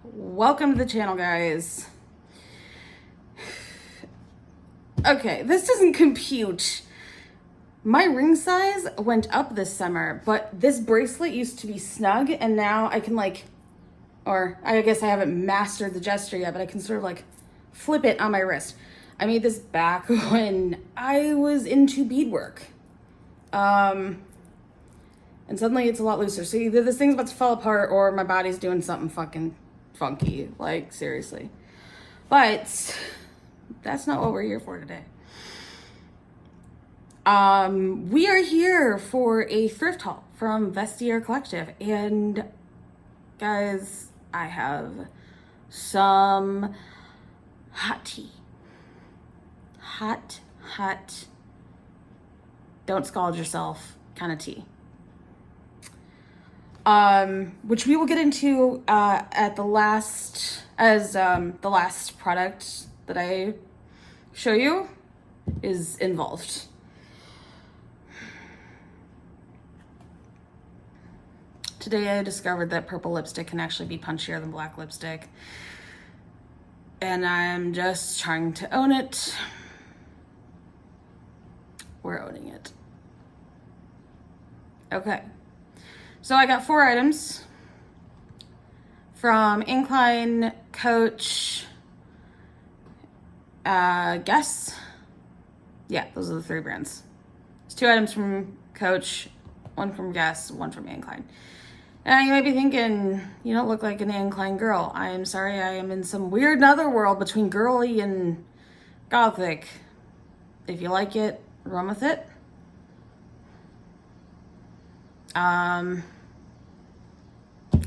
Welcome to the channel, guys. Okay, this doesn't compute. My ring size went up this summer, but this bracelet used to be snug, and now I can or I guess I haven't mastered the gesture yet, but I can sort of flip it on my wrist. I made this back when I was into beadwork. And suddenly it's a lot looser. So either this thing's about to fall apart or my body's doing something fucking funky, seriously. But that's not what we're here for today. We are here for a thrift haul from Vestiaire Collective, and guys, I have some hot tea. Hot, don't scald yourself kind of tea. Which we will get into at the last product that I show you is involved. Today I discovered that purple lipstick can actually be punchier than black lipstick, and I'm just trying to own it. We're owning it. Okay. So I got 4 items from Incline, Coach, Guess. Yeah, those are the 3 brands. It's 2 items from Coach, 1 from Guess, 1 from Incline. And you might be thinking, you don't look like an Incline girl. I am sorry, I am in some weird netherworld between girly and gothic. If you like it, run with it.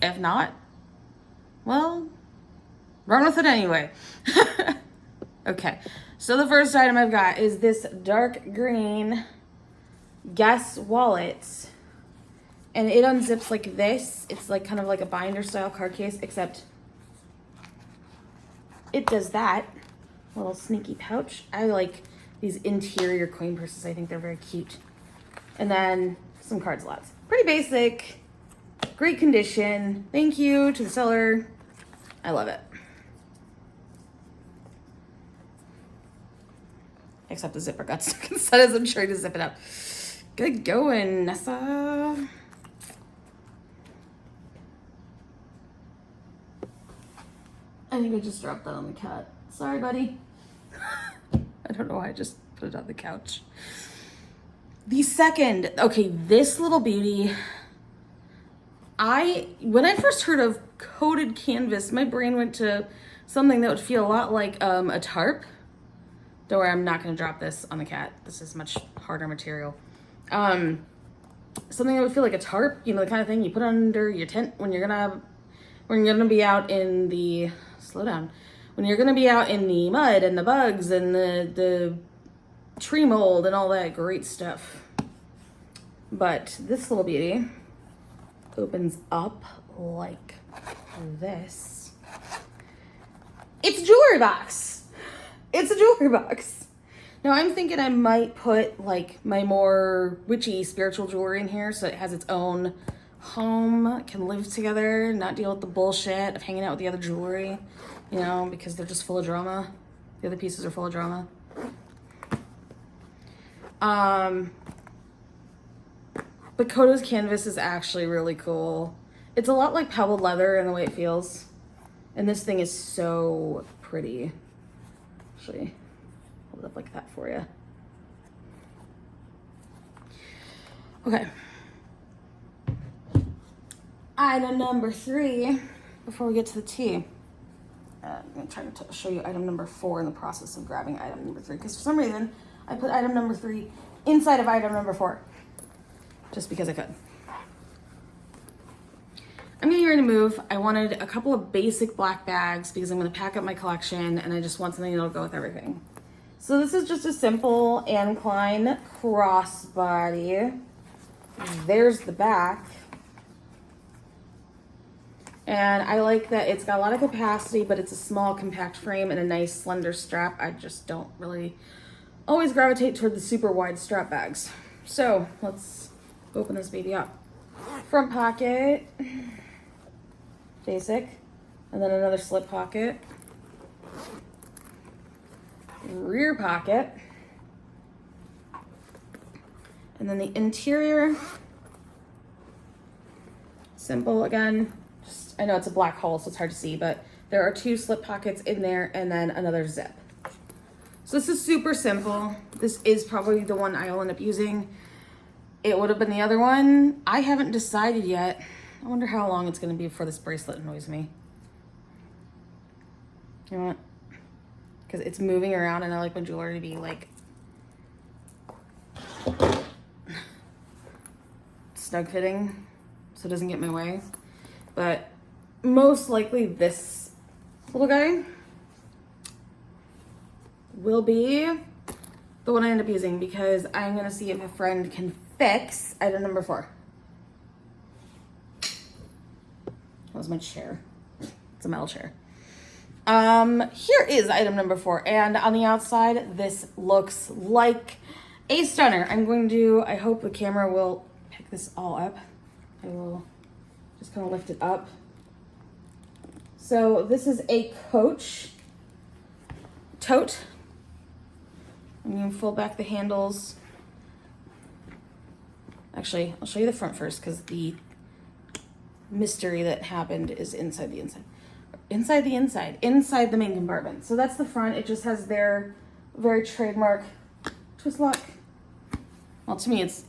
If not, well, run with it anyway. Okay, so the first item I've got is this dark green Guess wallet, and it unzips like this. It's kind of like a binder style card case, except it does that. Little sneaky pouch. I like these interior coin purses. I think they're very cute. And then some card slots. Pretty basic, great condition. Thank you to the seller. I love it. Except the zipper got stuck inside as I'm trying to zip it up. Good going, Nessa. I think I just dropped that on the cat. Sorry, buddy. I don't know why I just put it on the couch. The second, okay, this little beauty, when I first heard of coated canvas, my brain went to something that would feel a lot like a tarp. Don't worry, I'm not gonna drop this on the cat. This is much harder material. Something that would feel like a tarp, the kind of thing you put under your tent when you're gonna be out in the, when you're gonna be out in the mud and the bugs and the tree mold and all that great stuff. But this little beauty opens up like this. It's a jewelry box. It's a jewelry box. Now I'm thinking I might put my more witchy spiritual jewelry in here so it has its own home, can live together, not deal with the bullshit of hanging out with the other jewelry, because they're just full of drama. The other pieces are full of drama. But Koto's canvas is actually really cool. It's a lot like pebbled leather in the way it feels. And this thing is so pretty. Actually, hold it up like that for you. Okay. Item number 3, before we get to the tea. I'm going to try to show you item number 4 in the process of grabbing item number 3, because for some reason I put item number 3 inside of item number 4, just because I could. I'm getting ready to move. I wanted a couple of basic black bags because I'm going to pack up my collection and I just want something that'll go with everything. So this is just a simple Incline crossbody. There's the back. And I like that it's got a lot of capacity, but it's a small compact frame and a nice slender strap. I just don't really always gravitate toward the super wide strap bags. So let's open this baby up. Front pocket, basic. And then another slip pocket. Rear pocket. And then the interior. Simple again. Just, I know it's a black hole, so it's hard to see, but there are 2 slip pockets in there and then another zip. So this is super simple. This is probably the one I'll end up using. It would have been the other one. I haven't decided yet. I wonder how long it's going to be before this bracelet annoys me. You know what? Because it's moving around and I like my jewelry to be like snug fitting so it doesn't get in my way. But most likely this little guy will be the one I end up using because I'm going to see if a friend can fix item number 4. That was my chair. It's a metal chair. Here is item number 4, and on the outside, this looks like a stunner. I'm going to, I hope the camera will pick this all up. I will just kind of lift it up. So this is a Coach tote. I'm going to fold back the handles. Actually, I'll show you the front first because the mystery that happened is inside the inside. Inside the main compartment. So that's the front. It just has their very trademark twist lock. Well, to me, it's.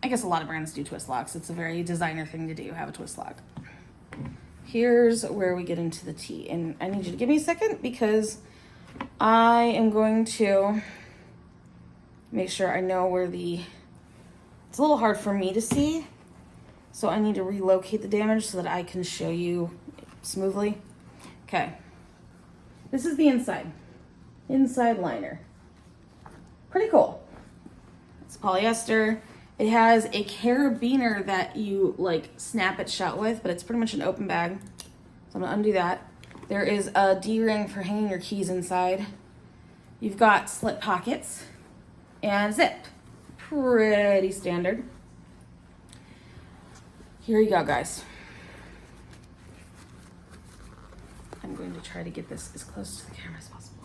I guess a lot of brands do twist locks. It's a very designer thing to do, have a twist lock. Here's where we get into the tea. And I need you to give me a second because I am going to make sure I know where it's a little hard for me to see. So I need to relocate the damage so that I can show you smoothly. Okay. This is the inside liner. Pretty cool. It's polyester. It has a carabiner that you like snap it shut with, but it's pretty much an open bag. So I'm gonna undo that. There is a D-ring for hanging your keys inside. You've got slip pockets and zip. Pretty standard. Here you go, guys. I'm going to try to get this as close to the camera as possible.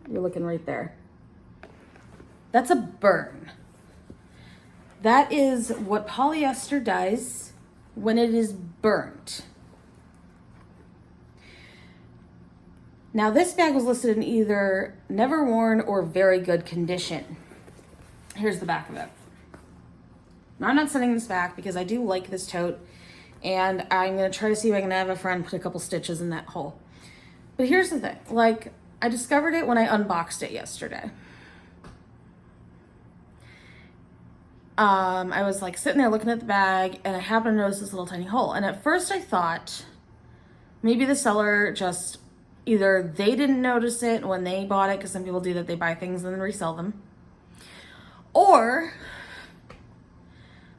You're looking right there. That's a burn. That is what polyester does when it is burnt. Now this bag was listed in either never worn or very good condition. Here's the back of it. Now, I'm not sending this back because I do like this tote and I'm gonna try to see if I can have a friend put a couple stitches in that hole. But here's the thing, like I discovered it when I unboxed it yesterday. I was like sitting there looking at the bag and I happened to notice this little tiny hole. And at first I thought maybe the seller just either they didn't notice it when they bought it, because some people do that, they buy things and then resell them, or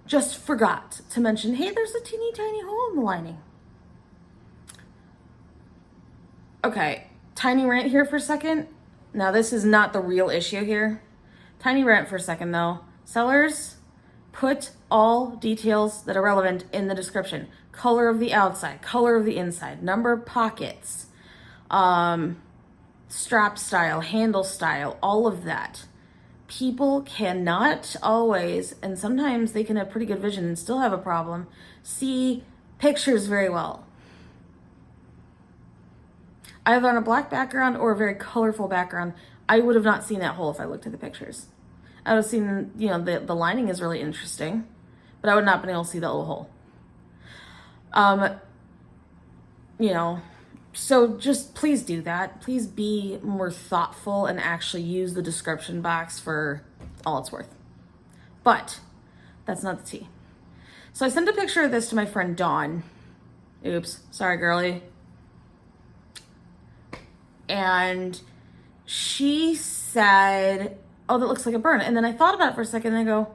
just forgot to mention, hey, there's a teeny tiny hole in the lining. Okay, tiny rant here for a second. Now this is not the real issue here. Tiny rant for a second though. Sellers, put all details that are relevant in the description. Color of the outside, color of the inside, number of pockets, strap style, handle style, all of that. People cannot always, and sometimes they can have pretty good vision and still have a problem, see pictures very well. Either on a black background or a very colorful background, I would have not seen that hole if I looked at the pictures. I would have seen, you know, the lining is really interesting, but I would not have been able to see that little hole. You know, so just please do that. Please be more thoughtful and actually use the description box for all it's worth. But that's not the tea. So I sent a picture of this to my friend Dawn. Oops, sorry, girlie. And she said, oh, that looks like a burn. And then I thought about it for a second and I go,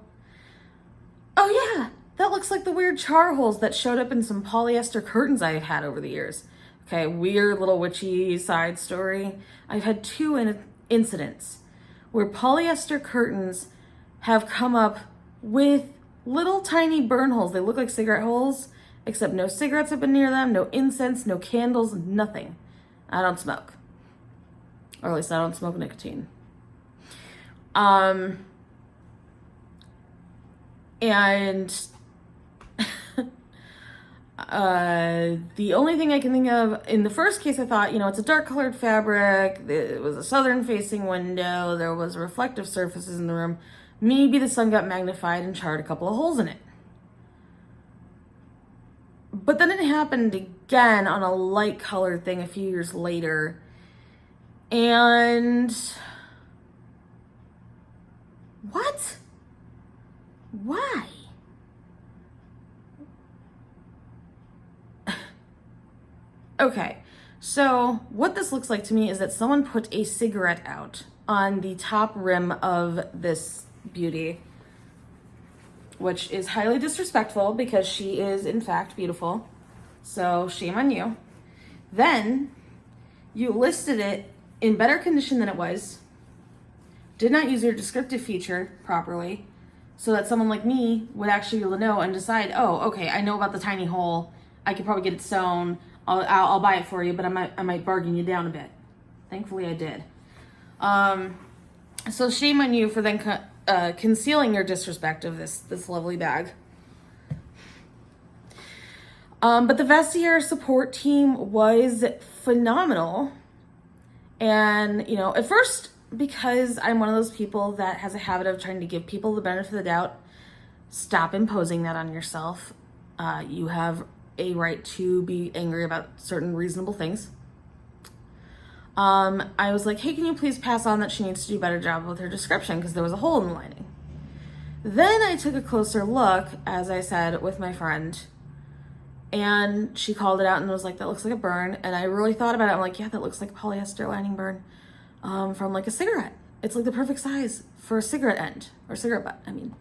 oh yeah, that looks like the weird char holes that showed up in some polyester curtains I've had over the years. Okay, weird little witchy side story. I've had 2 incidents where polyester curtains have come up with little tiny burn holes. They look like cigarette holes, except no cigarettes have been near them, no incense, no candles, nothing. I don't smoke. Or at least I don't smoke nicotine. And the only thing I can think of, in the first case, I thought, it's a dark colored fabric. It was a southern facing window. There was reflective surfaces in the room. Maybe the sun got magnified and charred a couple of holes in it. But then it happened again on a light colored thing a few years later. And what? Why? Okay, so what this looks like to me is that someone put a cigarette out on the top rim of this beauty, which is highly disrespectful because she is in fact beautiful. So shame on you. Then you listed it in better condition than it was, did not use your descriptive feature properly, so that someone like me would actually be able to know and decide, oh, okay, I know about the tiny hole. I could probably get it sewn. I'll buy it for you, but I might bargain you down a bit. Thankfully, I did. So shame on you for then concealing your disrespect of this lovely bag. But the Vestiaire support team was phenomenal. And, at first, because I'm one of those people that has a habit of trying to give people the benefit of the doubt, stop imposing that on yourself. You have a right to be angry about certain reasonable things. I was like, hey, can you please pass on that she needs to do a better job with her description because there was a hole in the lining. Then I took a closer look, as I said, with my friend, and she called it out and was like, that looks like a burn. And I really thought about it. I'm like, yeah, that looks like a polyester lining burn from like a cigarette. It's like the perfect size for a cigarette end, or cigarette butt, I mean.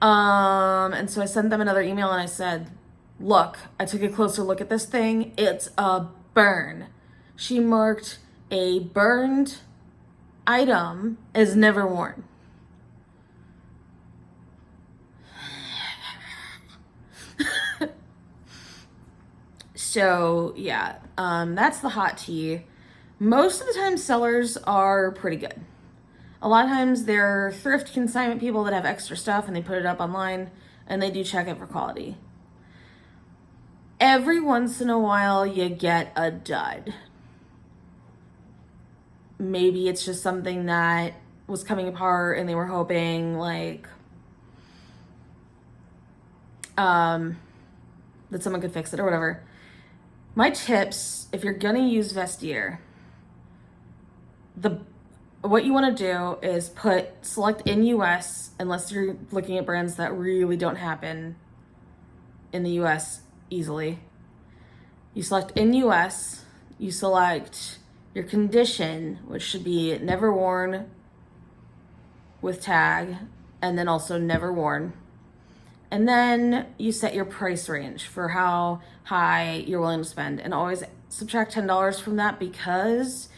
And so I sent them another email and I said, look, I took a closer look at this thing. It's a burn. She marked a burned item as never worn. So yeah, that's the hot tea. Most of the time sellers are pretty good. A lot of times they're thrift consignment people that have extra stuff and they put it up online and they do check it for quality. Every once in a while you get a dud. Maybe it's just something that was coming apart and they were hoping that someone could fix it or whatever. My tips, if you're gonna use Vestiaire, what you want to do is select in US, unless you're looking at brands that really don't happen in the US easily. You select in US, you select your condition, which should be never worn with tag, and then also never worn. And then you set your price range for how high you're willing to spend, and always subtract $10 from that because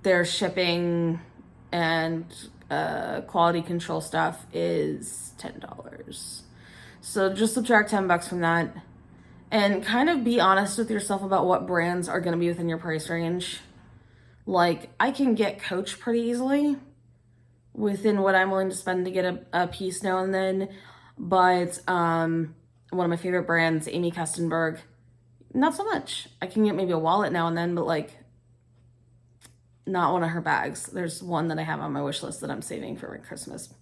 their shipping and quality control stuff is $10. So just subtract $10 from that and kind of be honest with yourself about what brands are going to be within your price range. Like, I can get Coach pretty easily within what I'm willing to spend to get a piece now and then, but one of my favorite brands, Amy Kustenberg, not so much. I can get maybe a wallet now and then, but not one of her bags. There's one that I have on my wish list that I'm saving for Christmas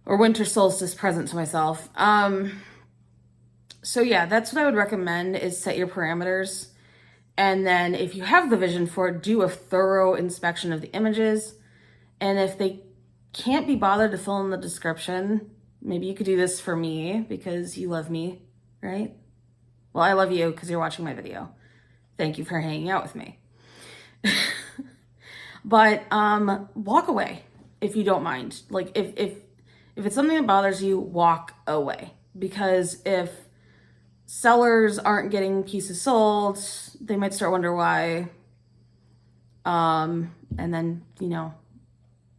or winter solstice present to myself. So yeah, that's what I would recommend, is set your parameters. And then if you have the vision for it, do a thorough inspection of the images. And if they can't be bothered to fill in the description, maybe you could do this for me because you love me, right? Well, I love you because you're watching my video. Thank you for hanging out with me. But walk away if you don't mind. Like, if it's something that bothers you, walk away. Because if sellers aren't getting pieces sold, they might start wonder why. And then,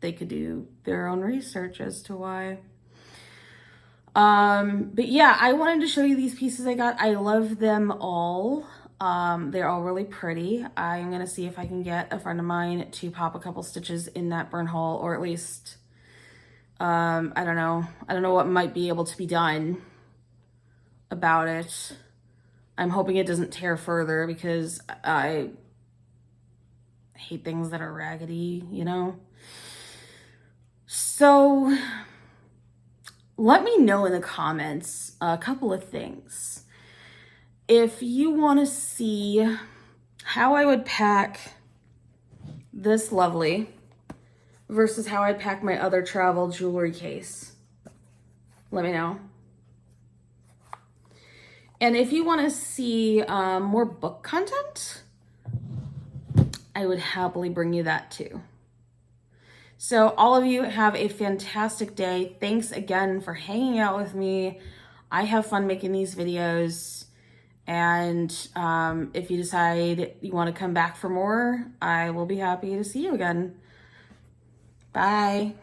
they could do their own research as to why. But yeah, I wanted to show you these pieces I got. I love them all. They're all really pretty. I'm gonna see if I can get a friend of mine to pop a couple stitches in that burn hole, or at least, I don't know what might be able to be done about it. I'm hoping it doesn't tear further because I hate things that are raggedy, you know? So let me know in the comments a couple of things. If you want to see how I would pack this lovely versus how I'd pack my other travel jewelry case, let me know. And if you want to see more book content, I would happily bring you that too. So all of you have a fantastic day. Thanks again for hanging out with me. I have fun making these videos. And if you decide you want to come back for more, I will be happy to see you again. Bye.